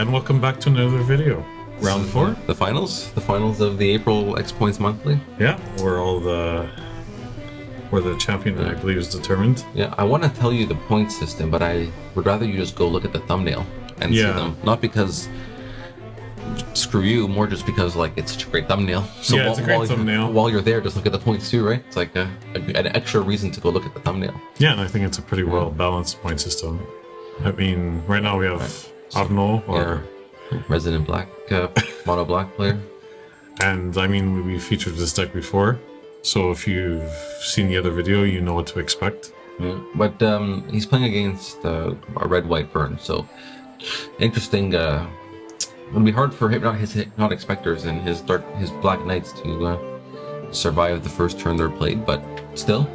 and welcome back to another video. Round 4? The finals of the April X Points Monthly. Yeah, where the champion, I believe, is determined. Yeah, I want to tell you the point system, but I would rather you just go look at the thumbnail and see them. Not because screw you, more just because like it's such a great thumbnail. So yeah, it's a great thumbnail. While you're there, just look at the points too, right? It's like an extra reason to go look at the thumbnail. Yeah, and I think it's a pretty well balanced point system. I mean, right now we have Arnaud, or Resident Black, mono black player. And I mean, we featured this deck before, so if you've seen the other video, you know what to expect. Yeah. But he's playing against a red-white burn, so interesting. It'll be hard for his hypnotic specters and his black knights to survive the first turn they're played, but still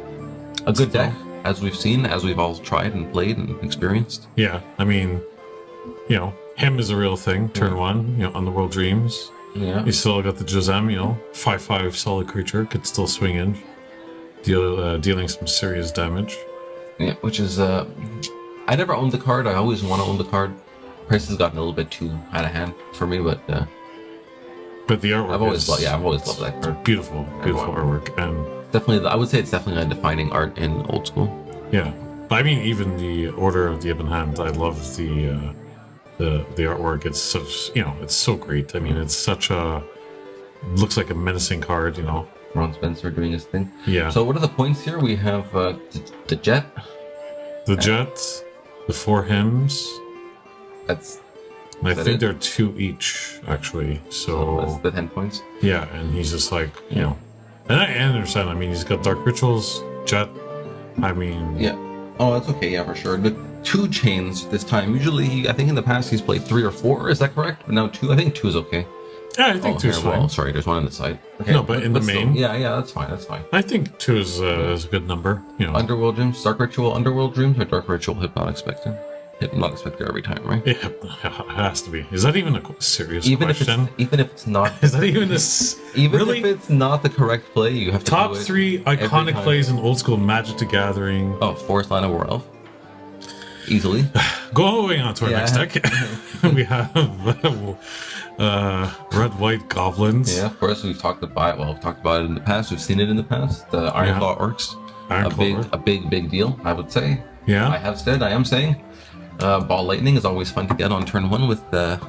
a good deck, as we've seen, as we've all tried and played and experienced. Yeah, I mean, you know, him is a real thing. Turn 1, you know, Underworld Dreams. Yeah. You still got the Jazam, you know, 5/5 solid creature, could still swing in, dealing some serious damage. Yeah, which is I never owned the card. I always want to own the card. Price has gotten a little bit too out of hand for me, but the artwork. I've always loved that card. Beautiful artwork, and definitely, I would say it's definitely a defining art in old school. Yeah, but I mean, even the Order of the Ebon Hand, I love the artwork. It's such, you know, it's so great. I mean, it's such a looks like a menacing card, you know. Ron Spencer doing his thing. Yeah. So what are the points here? We have the Jet. The Jet, the 4 hymns. I think they're 2 each, actually. So that's the 10 points. Yeah, and he's just like, you know, and I understand. I mean, he's got Dark Rituals, Jet. I mean, yeah. Oh, that's okay. Yeah, for sure. The 2 chains this time. Usually, I think in the past he's played 3 or 4. Is that correct? But now 2. I think 2 is okay. Yeah, I think 2 is fine. Well, sorry, there's one on the side. Okay. No, but in the main. Still, yeah, that's fine. That's fine. I think 2 is a good number. You know, Underworld Dreams, Dark Ritual, Underworld Dreams, or Dark Ritual, Hypnotic Spectre. Hypnotic Spectre every time, right? Yeah, it has to be. Is that even a serious question? Even if it's not. Is that even if it's not the correct play, you have to top do it 3 iconic plays in old school Magic the Gathering. Oh, Forest Land of War Elf. Easily. Going on to our next deck. We have red-white goblins. Yeah, of course we've talked about it in the past. We've seen it in the past. The Ironclaw Orcs. A big deal, I would say. Yeah. I am saying. Ball Lightning is always fun to get on turn 1 with the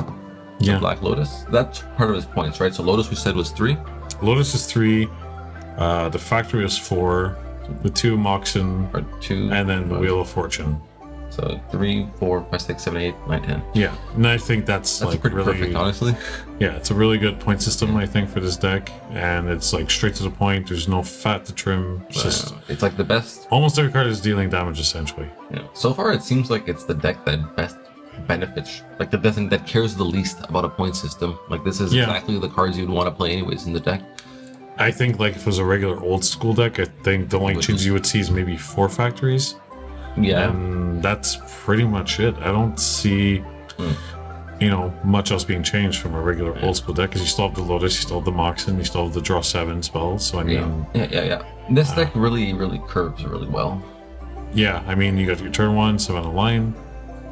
Black Lotus. That's part of his points, right? So Lotus, we said, was 3. Lotus is 3. The Factory is 4. The 2 Moxen are 2, and then the Wheel of Fortune. So 3, 4, 5, 6, 7, 8, 9, 10. Yeah, and I think that's like pretty really perfect, honestly. Yeah, it's a really good point system, I think, for this deck, and it's like straight to the point. There's no fat to trim. It's like the best. Almost every card is dealing damage, essentially. Yeah. So far, it seems like it's the deck that best benefits, like that cares the least about a point system. Like this is exactly the cards you'd want to play anyways in the deck. I think like if it was a regular old school deck, I think the only change you would see is maybe 4 factories. Yeah, and that's pretty much it. I don't see, you know, much else being changed from a regular old school deck, because you still have the Lotus, you still have the Moxen, you still have the draw 7 spells. So I mean, yeah. This deck really curves really well. Yeah, I mean, you got your turn 1, 7 on line,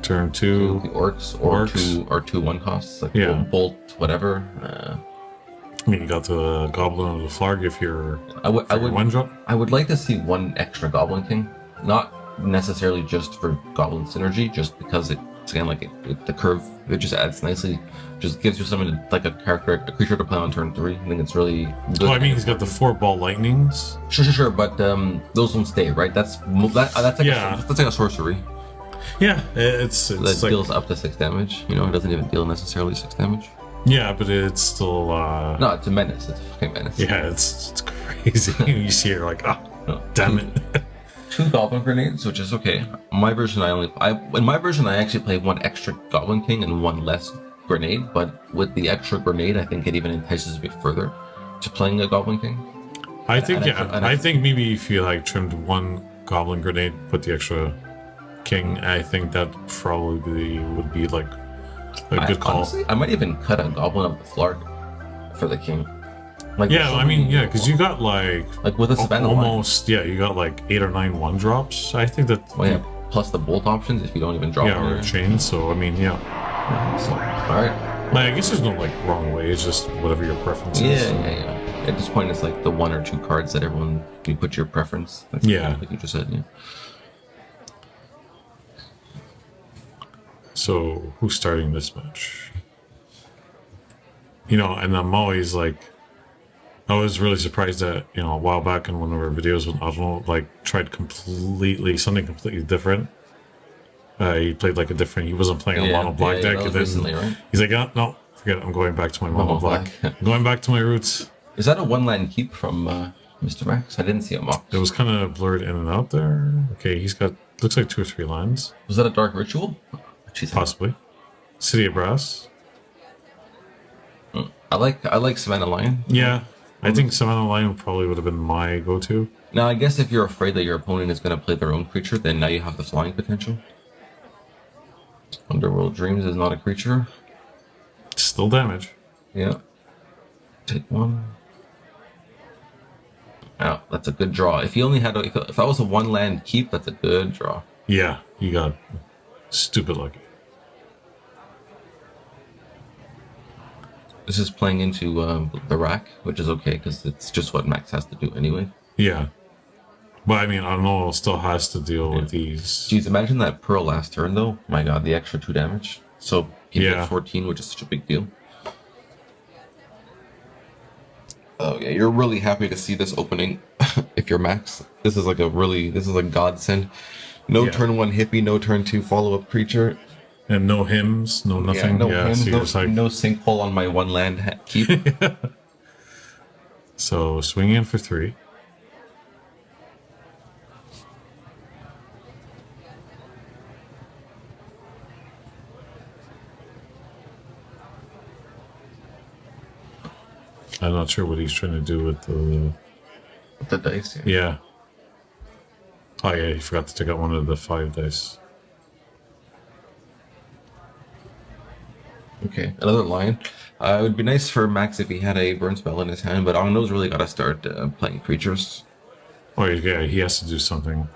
turn 2, the orcs or 2 1 costs, like bolt whatever. I mean, you got the Goblin or the Flarg if you're I would 1-drop. I would like to see 1 extra Goblin King, not necessarily just for Goblin synergy, just because it's again like the curve, it just adds nicely, just gives you something like a creature to play on turn 3. I think it's really good. Oh, I mean, he's got the 4 Ball Lightnings. Sure, but those don't stay, right? That's like a sorcery. Yeah, it's that like, deals up to 6 damage. You know, it doesn't even deal necessarily 6 damage. Yeah, but it's still no, it's a menace. It's a fucking menace. Yeah, it's crazy. You see it, like, damn it. 2 Goblin Grenades, which is okay. In my version, I actually play 1 extra Goblin King and 1 less Grenade, but with the extra Grenade, I think it even entices me further to playing a Goblin King. I think maybe if you like trimmed 1 Goblin Grenade, put the extra King, I think that probably would be like a good call. Honestly, I might even cut a Goblin of the Flarg for the King. Like, yeah, I mean, yeah, because you got like with a Savannah almost line. Yeah, you got like 8 or 9 1-drops. I think that plus the bolt options if you don't even drop. Yeah, or chains. So I mean, yeah. So, all right. I guess there's no like wrong way. It's just whatever your preference is. Yeah. At this point, it's like the 1 or 2 cards that you put your preference. That's like you just said. Yeah. So who's starting this match? And I'm always like, I was really surprised that a while back in one of our videos when Arnaud like tried something completely different. He played like he wasn't playing a mono black deck, and then recently, right? he's like, oh, no, forget it. I'm going back to my mono black. I'm going back to my roots. Is that a 1-land keep from Mr. Max? I didn't see a mock. It was kind of blurred in and out there. Okay, he's got looks like 2 or 3 lands. Was that a dark ritual? Possibly. City of Brass. I like Savannah Lion. Yeah, I think Savannah Lion probably would have been my go-to. Now, I guess if you're afraid that your opponent is going to play their own creature, then now you have the flying potential. Underworld Dreams is not a creature. Still damage. Yeah. Take 1. Oh, that's a good draw. If you only had if that was a 1-land keep, that's a good draw. Yeah, you got stupid lucky. This is playing into the rack, which is okay because it's just what Max has to do anyway. Yeah. But I mean, Arnaud still has to deal with these. Jeez, imagine that Pearl last turn though. My god, the extra 2 damage. So he hit 14, which is such a big deal. Oh yeah, you're really happy to see this opening if you're Max. This is a godsend. No turn 1 hippie, no turn 2 follow-up creature. And no hymns, no nothing. No hymns, so no sinkhole on my 1-land keep. So swing in for 3. I'm not sure what he's trying to do with the dice. Yeah. Oh yeah, he forgot to take out one of the 5 dice. Okay, another lion. It would be nice for Max if he had a burn spell in his hand, but Arnaud's really got to start playing creatures. Oh yeah, he has to do something.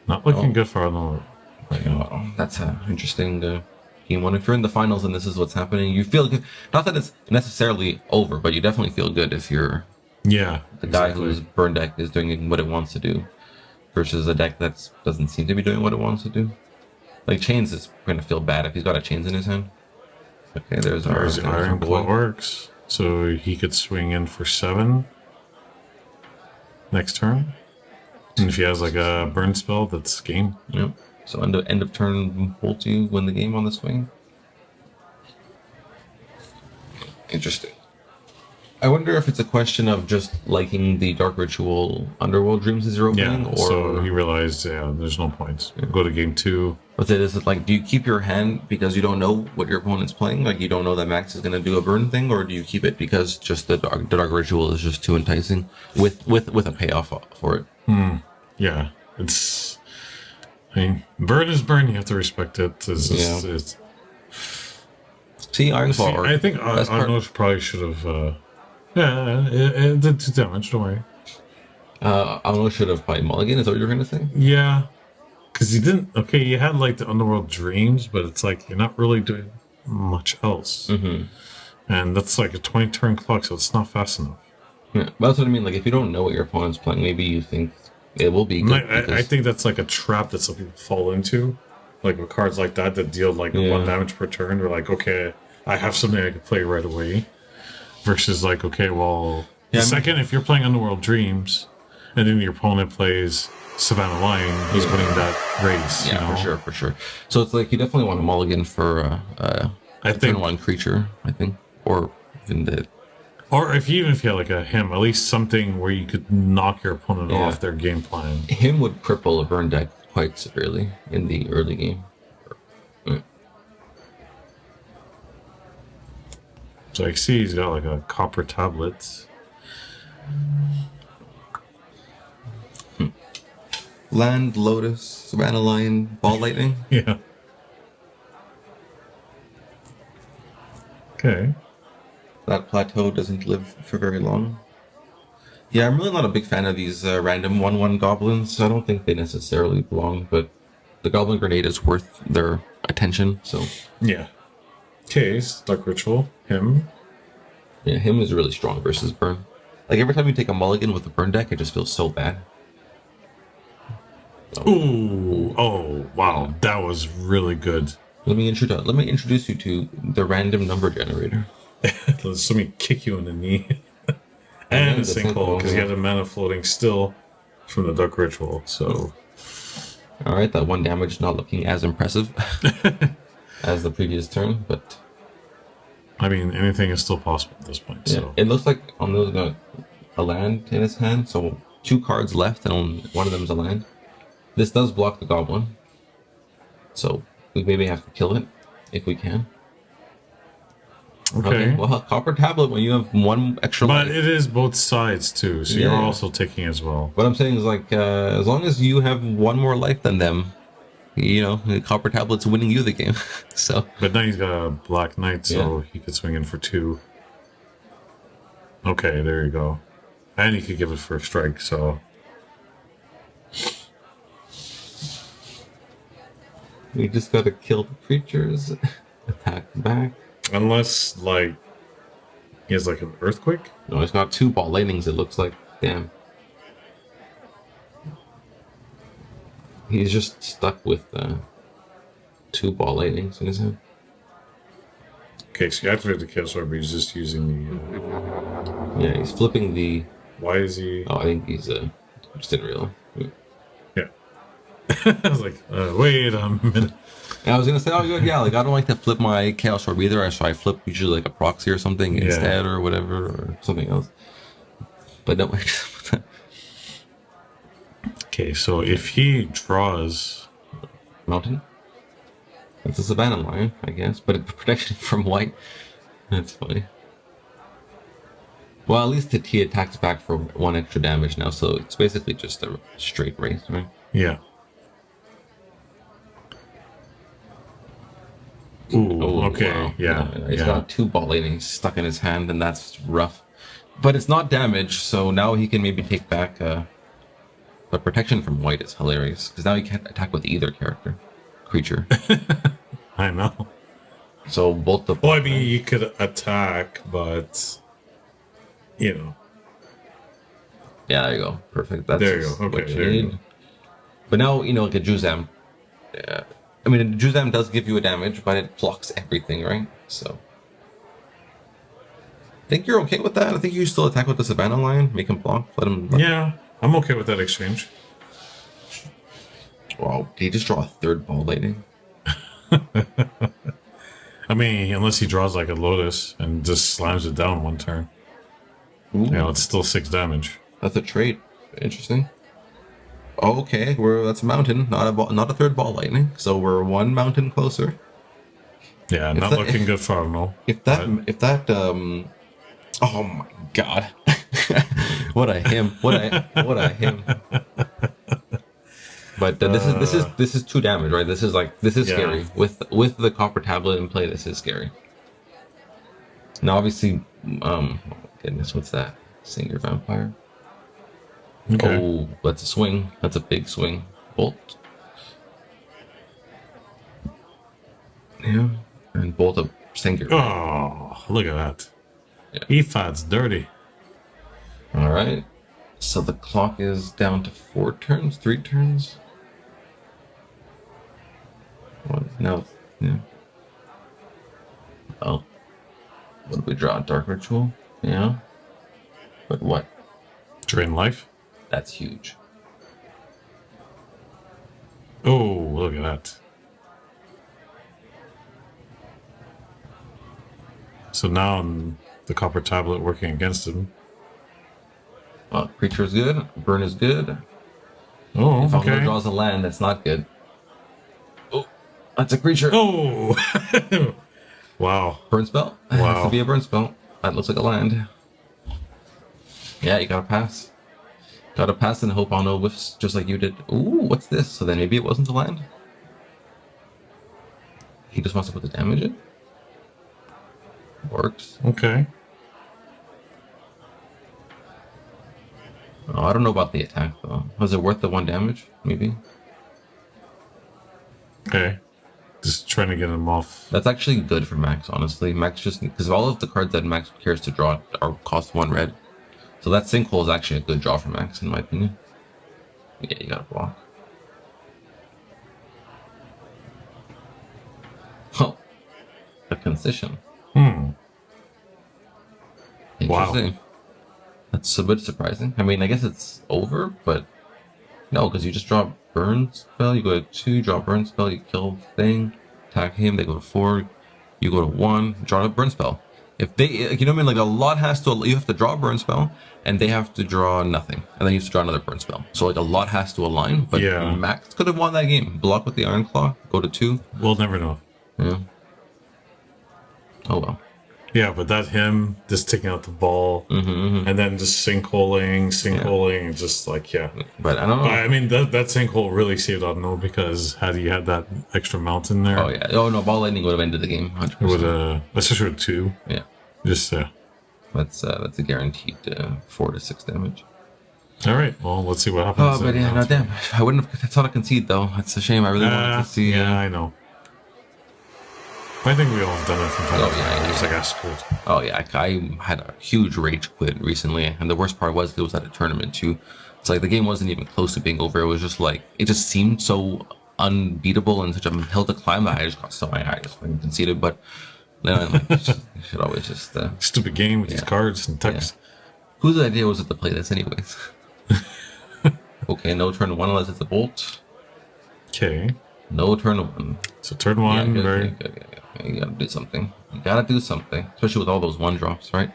Not looking good for Arnaud. That's interesting. Game 1. If you're in the finals and this is what's happening, you feel good. Not that it's necessarily over, but you definitely feel good if you're the guy whose burn deck is doing what it wants to do, versus a deck that doesn't seem to be doing what it wants to do. Like Chains is going to feel bad if he's got a Chains in his hand. Okay, there's our Iron Claw works. So he could swing in for 7 next turn. And if he has like a burn spell, that's game. Yep. So end of turn, bolt you win the game on the swing. Interesting. I wonder if it's a question of just liking the Dark Ritual Underworld Dreams as your opening, or so he realized, there's no point. Go to game 2. But is it like, do you keep your hand because you don't know what your opponent's playing? Like you don't know that Max is going to do a burn thing, or do you keep it because just the Dark Ritual is just too enticing with a payoff for it? Yeah, it's. I mean, burn is burn. You have to respect it. It's See, Iron Claw. I think Arnaud probably should have. It did 2 damage. Don't worry. Arnaud should have probably mulligan. Is that what you're going to say? Yeah, because he didn't. Okay, you had like the Underworld Dreams, but it's like you're not really doing much else. Mm-hmm. And that's like a 20-turn clock, so it's not fast enough. Yeah, but that's what I mean. Like if you don't know what your opponent's playing, maybe you think it will be good. I think that's like a trap that some people fall into, like with cards like that deal like 1 damage per turn. They're like, okay, I have something I can play right away. Versus like, okay, well, second, if you're playing Underworld Dreams, and then your opponent plays Savannah Lion, he's winning that race. Yeah, for sure. So it's like you definitely want a mulligan for turn 1 creature, I think, or even the. Or if you had like a him, at least something where you could knock your opponent off their game plan. Him would cripple a burn deck quite severely in the early game. So I see he's got like a copper tablet. Land, Lotus, Savannah Lion, Ball Lightning. Yeah. Okay. That plateau doesn't live for very long. Yeah, I'm really not a big fan of these random 1/1 goblins. I don't think they necessarily belong, but the Goblin Grenade is worth their attention. So Yeah. Okay, Dark Ritual. Him. yeah, him is really strong versus burn. Like every time you take a mulligan with a burn deck, it just feels so bad. Ooh. Oh, wow. That was really good. Let me introduce you to the random number generator. Let me kick you in the knee. And a sinkhole, because you had a mana floating still from the Dark Ritual, so... Alright, that 1 damage not looking as impressive as the previous turn, but... I mean, anything is still possible at this point, yeah, so... it looks like Arnaud's got a land in his hand, so 2 cards left, and one of them is a land. This does block the Goblin, so we maybe have to kill it, if we can. Okay. Well, Copper Tablet, when you have 1 extra But life. it is both sides, too, so Yeah. you're also taking as well. What I'm saying is, like, as long as you have 1 more life than them, you know, the Copper Tablet's winning you the game. So. But now he's got a Black Knight, so he could swing in for 2. Okay, there you go. And he could give it first strike, so... We just gotta kill the creatures, attack back. Unless, like, he has, like, an Earthquake? No, it's got 2 ball lightnings, it looks like. Damn. He's just stuck with 2 ball lightnings in his hand. Okay, so you activate the Chaos Orb, but he's just using the... Yeah, he's flipping the... Why is he... Oh, I think he's... just didn't realize. Yeah. I was like, wait a minute. And I was gonna say, oh good, yeah, like I don't like to flip my Chaos Orb either, so I flip usually like a proxy or something instead, or whatever, or something else. But no. Okay, so if he draws... Mountain? That's a Savannah Lion, I guess, but it's protection from white. That's funny. Well, at least he attacks back for 1 extra damage now, so it's basically just a straight race, right? Yeah. Ooh, Oh, okay, wow. yeah. He's got 2 ball lightnings stuck in his hand, and that's rough. But it's not damage, so now he can maybe take back. But protection from white is hilarious because now he can't attack with either creature. I know. So both the. Well, I mean, you could attack, but you know. Yeah, there you go. Perfect. That's There you go. Okay, what you there you need. go. But now like a Juzam. Yeah. I mean, Juzam does give you a damage, but it blocks everything, right? So. I think you're okay with that. I think you still attack with the Savannah Lion, make him block, let him. Yeah, I'm okay with that exchange. Wow, did he just draw a 3rd ball lightning? I mean, unless he draws like a Lotus and just slams it down 1 turn. Ooh, You know, it's still 6 damage. that's a trade. Interesting. Okay, that's a mountain, not a 3rd ball lightning. So we're 1 mountain closer. Yeah, not looking good for Arnaud. If that oh my god. What a him. What a him. But this is 2 damage, right? This is scary. With the Copper Tablet in play, this is scary. Now obviously goodness, what's that? Singer Vampire. Okay. Oh, that's a swing. That's a big swing. Bolt. Yeah. And bolt of Singer. Oh, look at that. Yeah. Ephad's dirty. Alright. So the clock is down to 4 turns, 3 turns. What? No. Yeah. Oh. What did we draw? Dark Ritual? Yeah. But what? Drain life. That's huge. Oh, look at that. So now the Copper Tablet working against him. Well, creature is good. Burn is good. Oh, If Alnaud okay. draws a land, that's not good. Oh, that's a creature. Oh! Wow. Burn spell? It has Wow. to be a burn spell. That looks like a land. Yeah, you gotta pass. Gotta pass and hope Arnaud whiffs just like you did. Ooh, what's this? So then maybe it wasn't a land? He just wants to put the damage in? Works. Okay. Oh, I don't know about the attack though. Was it worth the 1 damage? Maybe? Okay. Just trying to get him off. That's actually good for Max, honestly. Max just because all of the cards that Max cares to draw are cost 1 red. So that sinkhole is actually a good draw for Max, in my opinion. Yeah, you gotta block. Oh, a concession. Interesting. Wow. That's a bit surprising. I mean, I guess it's over, but no, because you just draw burn spell, you go to 2, draw burn spell, you kill thing, attack him, they go to 4, you go to 1, draw a burn spell. If they, you know what I mean, like a lot has to, you have to draw a burn spell, and they have to draw nothing, and then you have to draw another burn spell. So like a lot has to align, but yeah. Max could have won that game. Block with the Iron Claw, go to 2. We'll never know. Yeah. Oh well. Yeah, but that him just taking out the ball and then just sinkholing, just like, yeah. But I don't know. I mean, that sinkhole really saved Arnaud because had he had that extra mountain there, Oh yeah. Oh no, ball lightning would have ended the game. 100%. it would have, especially with 2. Yeah. Just, That's a guaranteed 4 to 6 damage. all right, well, let's see what happens. Oh, but yeah, no, damn. I wouldn't have. That's not a concede though. That's a shame. I really wanted to see. Yeah, I know. I think we all have done it from time to time. yeah. Just like ask quit. Oh yeah, I had a huge rage quit recently, and the worst part was it was at a tournament too. It's like the game wasn't even close to being over. It was just like it just seemed so unbeatable and such a hill to climb that I just got so I just fucking conceded. But then I'm like, you should always just Stupid game with these cards and text. Whose idea was it to play this anyways? Okay, no turn 1 unless it's a bolt. Okay. No turn 1. So turn 1, good, very good. You gotta do something. You gotta do something, especially with all those 1-drops, right?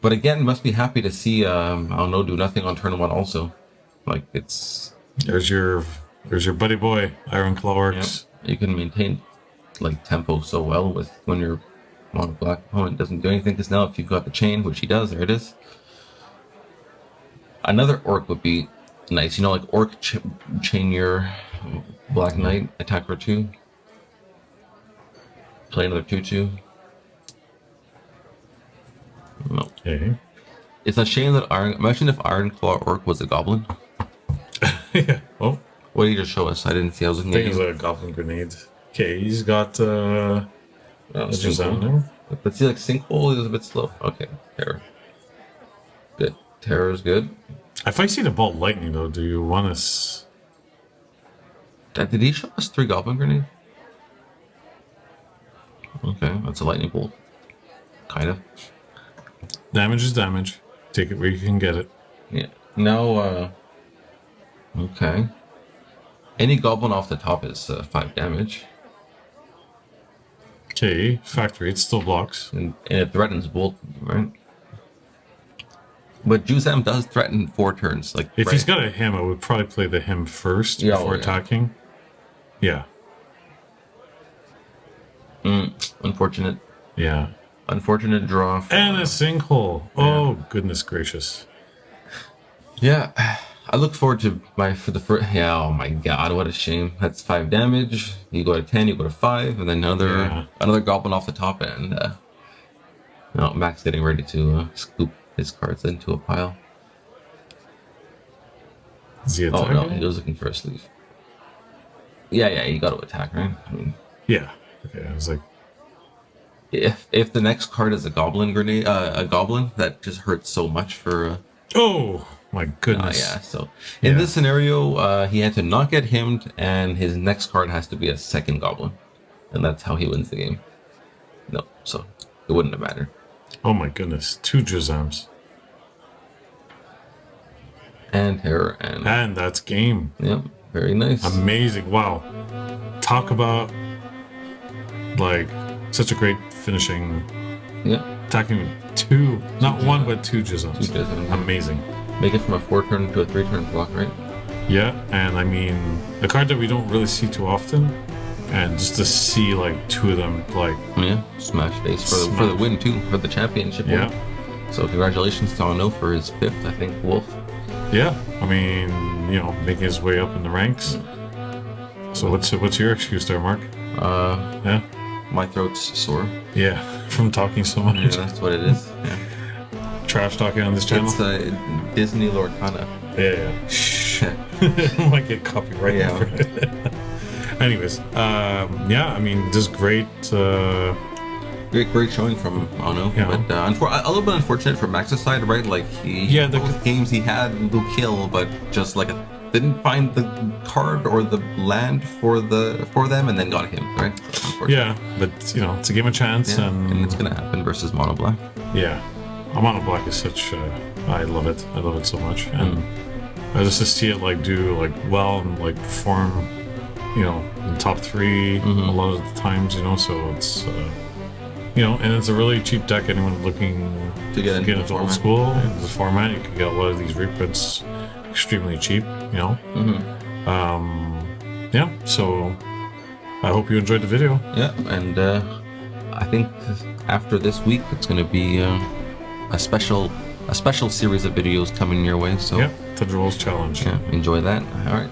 But again, must be happy to see Arnaud do nothing on turn 1 also. Like it's There's your buddy boy, Iron Claw works. you can maintain like tempo so well with when your mono black opponent doesn't do anything. Because now if you've got the chain, which he does, there it is. Another orc would be nice. You know, like orc chain your Black Knight, attack for 2. Play another 2/2. No. Okay. It's a shame that imagine if Iron Claw Orc was a goblin. Yeah. Oh. What did you just show us? I didn't see. I was looking I at think you. it's a goblin grenade. Okay, he's got Sinkhole. But see, like sinkhole is a bit slow. Okay, terror. Good. Terror is good. If I see the bolt lightning though, do you want us? Did he show us 3 goblin grenades? Okay, that's a lightning bolt. Kind of. Damage is damage. Take it where you can get it. Yeah. Now, okay. Any goblin off the top is 5 damage. Okay, factory, it still blocks. And it threatens bolt, right? But Juzam does threaten 4 turns. Like If he's got a him, I would probably play the him first before attacking. Yeah. Unfortunate. Yeah. Unfortunate draw. And a sinkhole. Oh, goodness gracious. Yeah. I look forward to for the first. Yeah, oh my god, what a shame. That's 5 damage. You go to 10, you go to 5, and then another goblin off the top end. No, Max getting ready to scoop his cards into a pile. Is he Oh attacking? no, he was looking for a sleeve. Yeah, you got to attack, right? I mean, Yeah. Okay, I was like, if the next card is a goblin grenade, a goblin, that just hurts so much for. oh my goodness. Yeah, so in this scenario, he had to not get himmed, and his next card has to be a second goblin, and that's how he wins the game. No, so it wouldn't have mattered. Oh my goodness. 2 Juzams. And terror And that's game. Yep, very nice. Amazing. Wow. Talk about like such a great finishing. Yeah. Attacking with 2, not 1, but 2 Juzams. 2 Juzams. Amazing. Make it from a 4-turn to a 3-turn block, right? Yeah, and I mean, a card that we don't really see too often, and just to see like 2 of them, like, Yeah, smash face for the win too, for the championship win. yeah, So congratulations to Arnaud for his 5th, I think, Wolf. yeah. I mean, you know, making his way up in the ranks. So what's your excuse there, Mark? Yeah, My throat's sore. yeah, from talking so much, Yeah, that's what it is. Yeah. trash talking on this channel. It's Disney Lorcana. Yeah. Shh. Might get copyrighted Yeah. for it. Anyways, yeah, I mean, just great. Great showing from Arnaud, Yeah. but a little bit unfortunate from Max's side, right? Like both games he had Blue Kill, but just like didn't find the card or the land for them, and then got him, right? Yeah, but you know, it's a game of chance, and it's gonna happen versus Mono Black. Yeah, Mono Black is such. I love it. I love it so much, and I just to see it like do like well and like perform, you know, in top 3 a lot of the times, you know. So it's. You know, and it's a really cheap deck. Anyone looking to get into old school, the format, you can get a lot of these reprints extremely cheap. You know, yeah. So I hope you enjoyed the video. Yeah, and I think after this week, it's going to be a special series of videos coming your way. So yeah, Tundra Challenge. Yeah, enjoy that. All right.